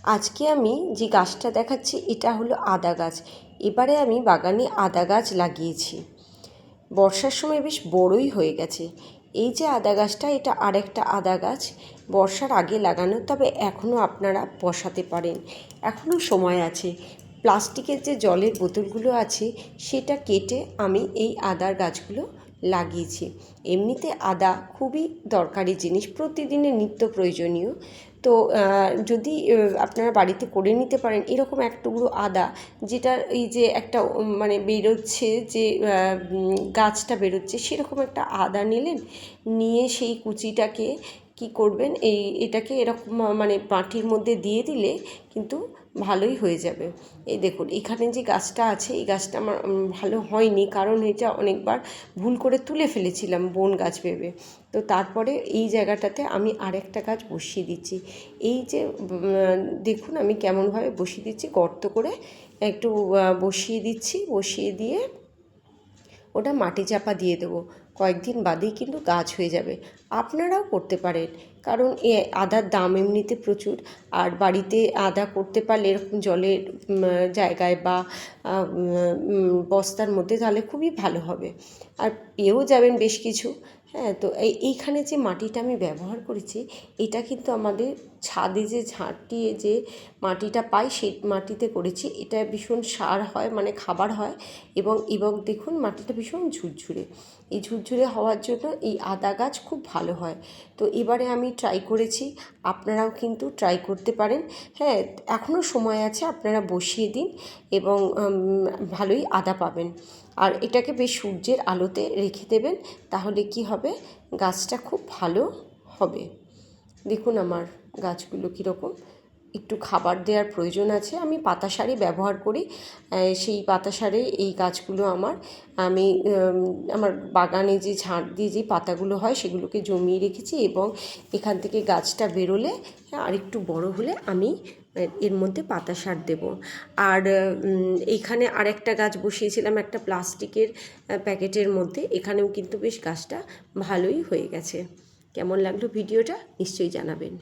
আজকে আমি যে গাছটা দেখাচ্ছি এটা হলো আদা গাছ। এবারে আমি বাগানে আদা গাছ লাগিয়েছি। বর্ষার সময় বেশ বড়ই হয়ে গেছে। এই যে আদা গাছটা, এটা আরেকটা আদা গাছ, বর্ষার আগে লাগানো, তবে এখনও আপনারা বসাতে পারেন, এখনও সময় আছে। প্লাস্টিকের যে জলের বোতলগুলো আছে সেটা কেটে আমি এই আদার গাছগুলো লাগিয়েছি। এমনিতে আদা খুবই দরকারি জিনিস, প্রতিদিনের নিত্য প্রয়োজনীয়। তো যদি আপনারা বাড়িতে করে নিতে পারেন এরকম এক টুকরো আদা, যেটার এই যে একটা মানে বেরোচ্ছে, যে গাছটা বেরোচ্ছে, সেরকম একটা আদা নিলেন, নিয়ে সেই কুচিটাকে কি করবেন, এটাকে এরকম মানে মাটির মধ্যে দিয়ে দিলে কিন্তু ভালোই হয়ে যাবে। এই দেখুন এখানে যে গাছটা আছে, এই গাছটা আমার ভালো হয়নি, কারণ এটা অনেকবার ভুল করে তুলে ফেলেছিলাম বন গাছ ভেবে। তো তারপরে এই জায়গাটাতে আমি আরেকটা গাছ বসিয়ে দিচ্ছি। এই যে দেখুন আমি কেমনভাবে বসিয়ে দিচ্ছি, গর্ত করে একটু বসিয়ে দিচ্ছি, বসিয়ে দিয়ে ওটা মাটি চাপা দিয়ে দেবো। কয়েকদিন বাদেই কিন্তু গাছ হয়ে যাবে। আপনারাও করতে পারেন, কারণ আদার দাম এমনিতে প্রচুর। আর বাড়িতে আদা করতে পারলে এরকম জলের জায়গায় বা বস্তার মধ্যে, তাহলে খুবই ভালো হবে। আর পেয়েও যাবেন বেশ কিছু। হ্যাঁ, তো এইখানে যে মাটিটা আমি ব্যবহার করেছি, এটা কিন্তু আমাদের ছাদে যে ঝাঁটিয়ে যে মাটিটা পাই সেই মাটিতে করেছি। এটা ভীষণ সার হয়, মানে খাবার হয়, এবং দেখুন মাটিটা ভীষণ ঝুরঝুরে। এই ঝুরঝুরে হওয়ার জন্য এই আদা গাছ খুব ভালো হয়। তো এবারে আমি ট্রাই করেছি, আপনারাও কিন্তু ট্রাই করতে পারেন। হ্যাঁ, এখনও সময় আছে, আপনারা বসিয়ে দিন এবং ভালোই আদা পাবেন। আর এটাকে বেশ সূর্যের আলোতে রেখে দেবেন, তাহলে কি হবে, গাছটা খুব ভালো হবে। দেখুন আমার গাছগুলো কীরকম, একটু খাবার দেওয়ার প্রয়োজন আছে। আমি পাতা সারই ব্যবহার করি, সেই পাতা সারে এই গাছগুলো আমি আমার বাগানে যে ঝাড় দিয়ে যে পাতাগুলো হয় সেগুলোকে জমিয়ে রেখেছি, এবং এখান থেকে গাছটা বেরোলে আর একটু বড় হলে আমি এর মধ্যে পাতা সার দেব। আর এইখানে আরেকটা গাছ বসিয়েছিলাম একটা প্লাস্টিকের প্যাকেটের মধ্যে, এখানেও কিন্তু বেশ গাছটা ভালোই হয়ে গেছে। কেমন লাগলো ভিডিওটা নিশ্চয়ই জানাবেন।